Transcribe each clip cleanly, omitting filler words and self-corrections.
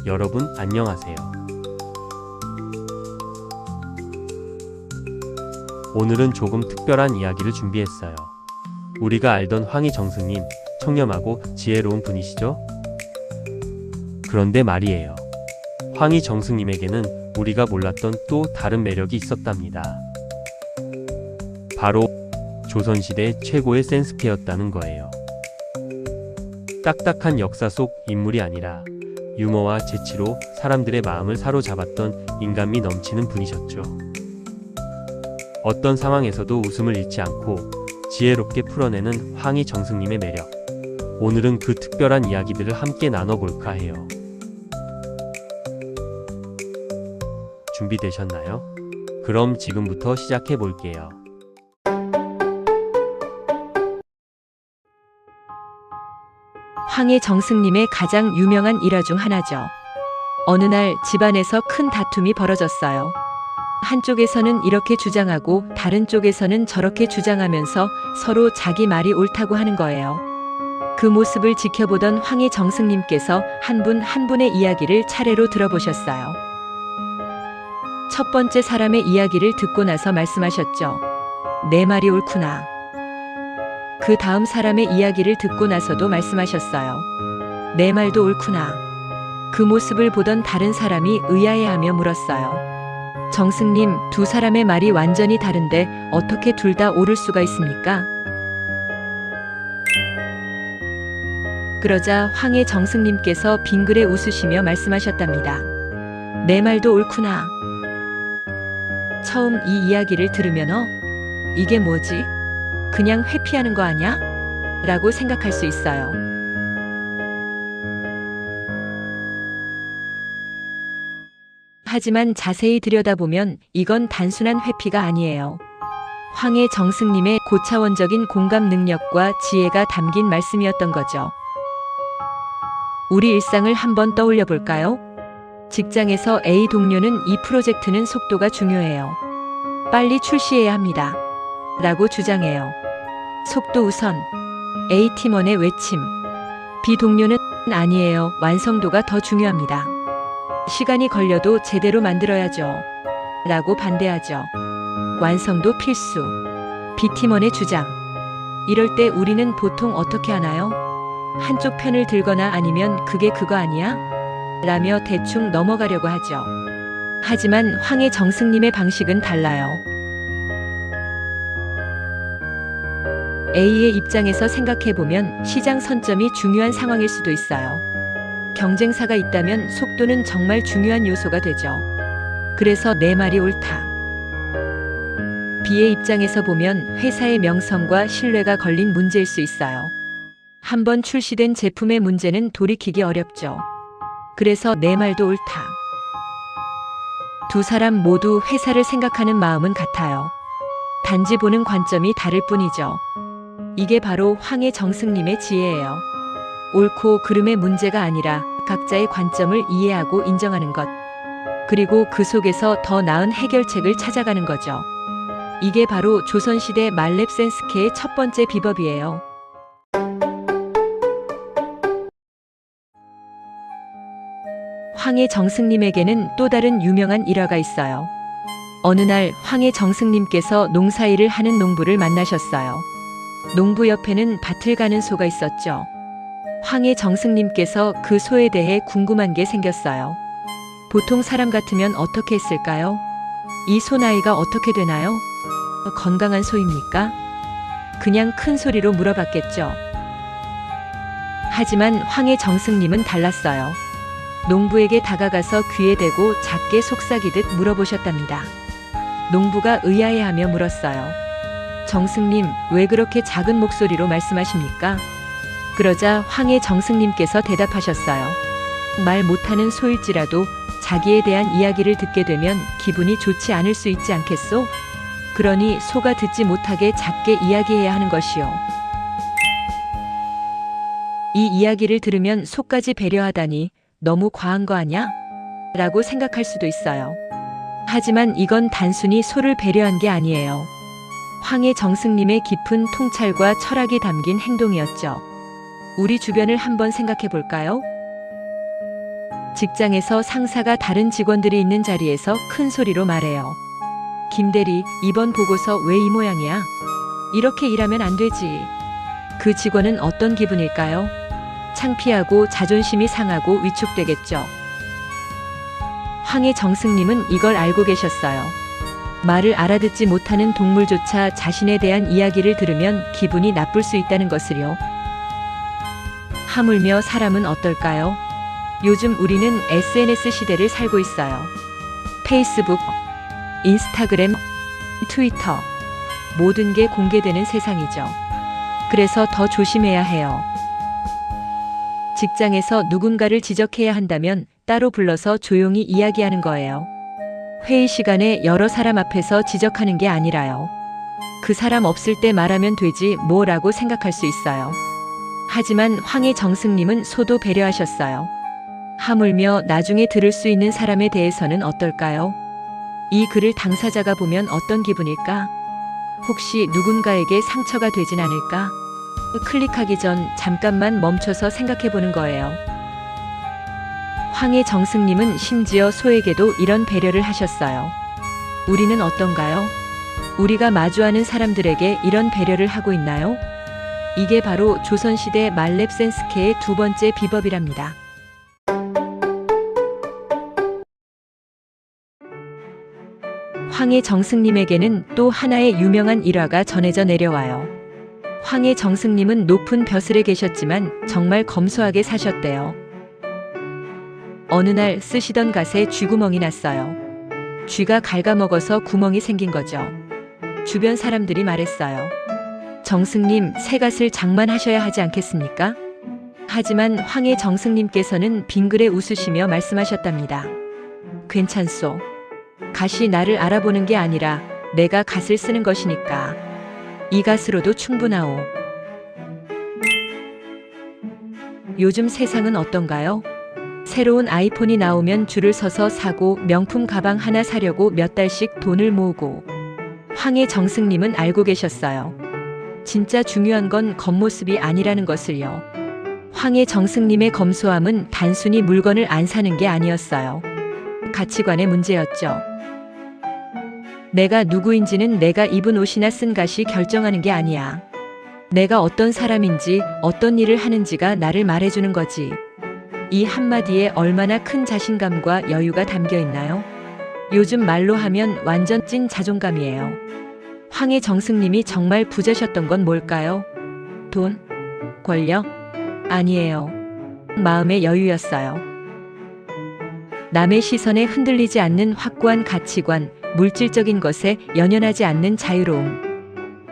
여러분 안녕하세요. 오늘은 조금 특별한 이야기를 준비했어요. 우리가 알던 황희정승님, 청렴하고 지혜로운 분이시죠? 그런데 말이에요. 황희정승님에게는 우리가 몰랐던 또 다른 매력이 있었답니다. 바로 조선시대 최고의 센스케였다는 거예요. 딱딱한 역사 속 인물이 아니라 유머와 재치로 사람들의 마음을 사로잡았던 인간미 넘치는 분이셨죠. 어떤 상황에서도 웃음을 잃지 않고 지혜롭게 풀어내는 황희정승님의 매력. 오늘은 그 특별한 이야기들을 함께 나눠볼까 해요. 준비되셨나요? 그럼 지금부터 시작해 볼게요. 황희정승님의 가장 유명한 일화 중 하나죠. 어느 날 집안에서 큰 다툼이 벌어졌어요. 한쪽에서는 이렇게 주장하고 다른 쪽에서는 저렇게 주장하면서 서로 자기 말이 옳다고 하는 거예요. 그 모습을 지켜보던 황희정승님께서 한 분 한 분의 이야기를 차례로 들어보셨어요. 첫 번째 사람의 이야기를 듣고 나서 말씀하셨죠. 내 말이 옳구나. 그 다음 사람의 이야기를 듣고 나서도 말씀하셨어요. 내 말도 옳구나. 그 모습을 보던 다른 사람이 의아해하며 물었어요. 정승님, 두 사람의 말이 완전히 다른데 어떻게 둘 다 옳을 수가 있습니까? 그러자 황희정승님께서 빙그레 웃으시며 말씀하셨답니다. 내 말도 옳구나. 처음 이 이야기를 들으면 이게 뭐지? 그냥 회피하는 거 아냐? 라고 생각할 수 있어요. 하지만 자세히 들여다보면 이건 단순한 회피가 아니에요. 황희정승님의 고차원적인 공감 능력과 지혜가 담긴 말씀이었던 거죠. 우리 일상을 한번 떠올려 볼까요? 직장에서 A 동료는 이 프로젝트는 속도가 중요해요. 빨리 출시해야 합니다. 라고 주장해요. 속도 우선. A 팀원의 외침. B 동료는 아니에요. 완성도가 더 중요합니다. 시간이 걸려도 제대로 만들어야죠. 라고 반대하죠. 완성도 필수. B 팀원의 주장. 이럴 때 우리는 보통 어떻게 하나요? 한쪽 편을 들거나 아니면 그게 그거 아니야? 라며 대충 넘어가려고 하죠. 하지만 황희정승님의 방식은 달라요. A의 입장에서 생각해보면 시장 선점이 중요한 상황일 수도 있어요. 경쟁사가 있다면 속도는 정말 중요한 요소가 되죠. 그래서 내 말이 옳다. B의 입장에서 보면 회사의 명성과 신뢰가 걸린 문제일 수 있어요. 한번 출시된 제품의 문제는 돌이키기 어렵죠. 그래서 내 말도 옳다. 두 사람 모두 회사를 생각하는 마음은 같아요. 단지 보는 관점이 다를 뿐이죠. 이게 바로 황희정승님의 지혜예요. 옳고 그름의 문제가 아니라 각자의 관점을 이해하고 인정하는 것. 그리고 그 속에서 더 나은 해결책을 찾아가는 거죠. 이게 바로 조선시대 말렙 센스케의 첫 번째 비법이에요. 황희정승님에게는 또 다른 유명한 일화가 있어요. 어느 날 황희정승님께서 농사일을 하는 농부를 만나셨어요. 농부 옆에는 밭을 가는 소가 있었죠. 황희정승님께서 그 소에 대해 궁금한 게 생겼어요. 보통 사람 같으면 어떻게 했을까요? 이 소 나이가 어떻게 되나요? 건강한 소입니까? 그냥 큰 소리로 물어봤겠죠. 하지만 황희정승님은 달랐어요. 농부에게 다가가서 귀에 대고 작게 속삭이듯 물어보셨답니다. 농부가 의아해하며 물었어요. 정승님, 왜 그렇게 작은 목소리로 말씀하십니까? 그러자 황희정승님께서 대답하셨어요. 말 못하는 소일지라도 자기에 대한 이야기를 듣게 되면 기분이 좋지 않을 수 있지 않겠소? 그러니 소가 듣지 못하게 작게 이야기해야 하는 것이요. 이 이야기를 들으면 소까지 배려하다니 너무 과한 거 아냐? 라고 생각할 수도 있어요. 하지만 이건 단순히 소를 배려한 게 아니에요. 황희정승님의 깊은 통찰과 철학이 담긴 행동이었죠. 우리 주변을 한번 생각해 볼까요? 직장에서 상사가 다른 직원들이 있는 자리에서 큰 소리로 말해요. 김대리, 이번 보고서 왜 이 모양이야? 이렇게 일하면 안 되지. 그 직원은 어떤 기분일까요? 창피하고 자존심이 상하고 위축되겠죠. 황해 정승님은 이걸 알고 계셨어요. 말을 알아듣지 못하는 동물조차 자신에 대한 이야기를 들으면 기분이 나쁠 수 있다는 것을요. 하물며 사람은 어떨까요? 요즘 우리는 SNS 시대를 살고 있어요. 페이스북, 인스타그램, 트위터, 모든 게 공개되는 세상이죠. 그래서 더 조심해야 해요. 직장에서 누군가를 지적해야 한다면 따로 불러서 조용히 이야기하는 거예요. 회의 시간에 여러 사람 앞에서 지적하는 게 아니라요. 그 사람 없을 때 말하면 되지 뭐라고 생각할 수 있어요. 하지만 황해 정승님은 소도 배려하셨어요. 하물며 나중에 들을 수 있는 사람에 대해서는 어떨까요? 이 글을 당사자가 보면 어떤 기분일까? 혹시 누군가에게 상처가 되진 않을까? 클릭하기 전 잠깐만 멈춰서 생각해 보는 거예요. 황해 정승님은 심지어 소에게도 이런 배려를 하셨어요. 우리는 어떤가요? 우리가 마주하는 사람들에게 이런 배려를 하고 있나요? 이게 바로 조선시대 말렙센스케의 두 번째 비법이랍니다. 황해 정승님에게는 또 하나의 유명한 일화가 전해져 내려와요. 황해 정승님은 높은 벼슬에 계셨지만 정말 검소하게 사셨대요. 어느 날 쓰시던 갓에 쥐구멍이 났어요. 쥐가 갉아먹어서 구멍이 생긴 거죠. 주변 사람들이 말했어요. 정승님, 새 갓을 장만하셔야 하지 않겠습니까? 하지만 황해 정승님께서는 빙그레 웃으시며 말씀하셨답니다. 괜찮소. 갓이 나를 알아보는 게 아니라 내가 갓을 쓰는 것이니까. 이 갓으로도 충분하오. 요즘 세상은 어떤가요? 새로운 아이폰이 나오면 줄을 서서 사고 명품 가방 하나 사려고 몇 달씩 돈을 모으고. 황해 정승님은 알고 계셨어요. 진짜 중요한 건 겉모습이 아니라는 것을요. 황해 정승님의 검소함은 단순히 물건을 안 사는 게 아니었어요. 가치관의 문제였죠. 내가 누구인지는 내가 입은 옷이나 쓴 갓이 결정하는 게 아니야. 내가 어떤 사람인지, 어떤 일을 하는지가 나를 말해주는 거지. 이 한마디에 얼마나 큰 자신감과 여유가 담겨 있나요? 요즘 말로 하면 완전 찐 자존감이에요. 황해 정승님이 정말 부자셨던 건 뭘까요? 돈? 권력? 아니에요. 마음의 여유였어요. 남의 시선에 흔들리지 않는 확고한 가치관, 물질적인 것에 연연하지 않는 자유로움.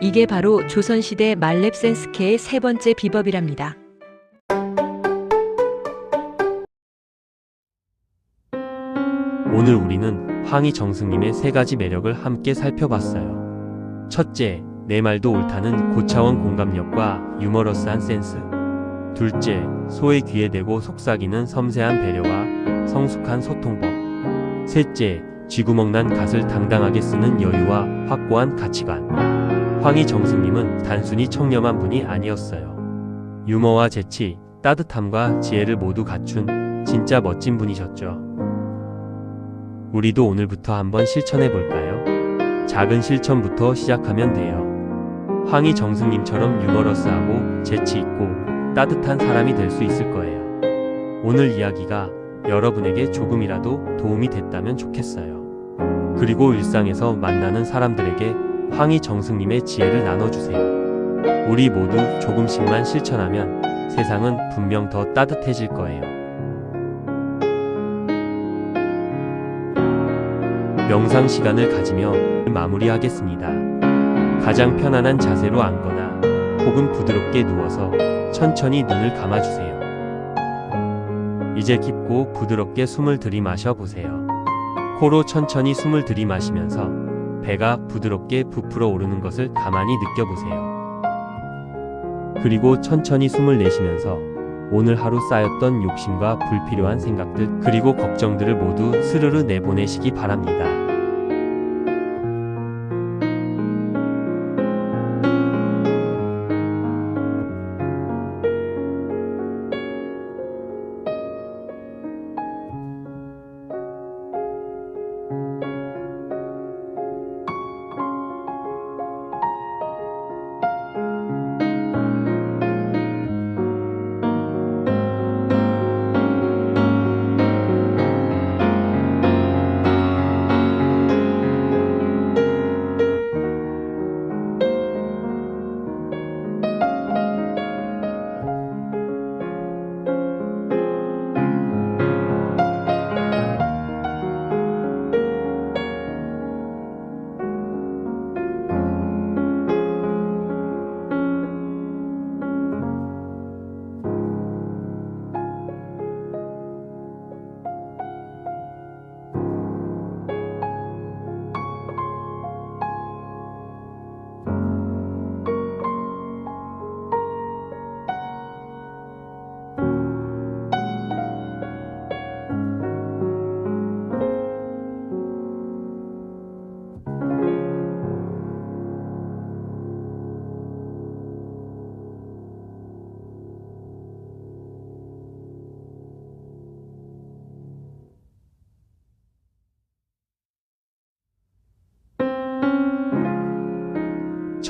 이게 바로 조선시대 말렙센스케의 세 번째 비법이랍니다. 오늘 우리는 황해 정승님의 세 가지 매력을 함께 살펴봤어요. 첫째, 내 말도 옳다는 고차원 공감력과 유머러스한 센스. 둘째, 소의 귀에 대고 속삭이는 섬세한 배려와 성숙한 소통법. 셋째, 쥐구멍 난 갓을 당당하게 쓰는 여유와 확고한 가치관. 황해 정승님은 단순히 청렴한 분이 아니었어요. 유머와 재치, 따뜻함과 지혜를 모두 갖춘 진짜 멋진 분이셨죠. 우리도 오늘부터 한번 실천해 볼까요? 작은 실천부터 시작하면 돼요. 황해 정승님처럼 유머러스하고 재치 있고 따뜻한 사람이 될 수 있을 거예요. 오늘 이야기가 여러분에게 조금이라도 도움이 됐다면 좋겠어요. 그리고 일상에서 만나는 사람들에게 황해 정승님의 지혜를 나눠주세요. 우리 모두 조금씩만 실천하면 세상은 분명 더 따뜻해질 거예요. 명상 시간을 가지며 마무리하겠습니다. 가장 편안한 자세로 앉거나 혹은 부드럽게 누워서 천천히 눈을 감아주세요. 이제 깊고 부드럽게 숨을 들이마셔 보세요. 코로 천천히 숨을 들이마시면서 배가 부드럽게 부풀어 오르는 것을 가만히 느껴보세요. 그리고 천천히 숨을 내쉬면서 오늘 하루 쌓였던 욕심과 불필요한 생각들 그리고 걱정들을 모두 스르르 내보내시기 바랍니다.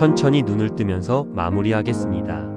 천천히 눈을 뜨면서 마무리하겠습니다.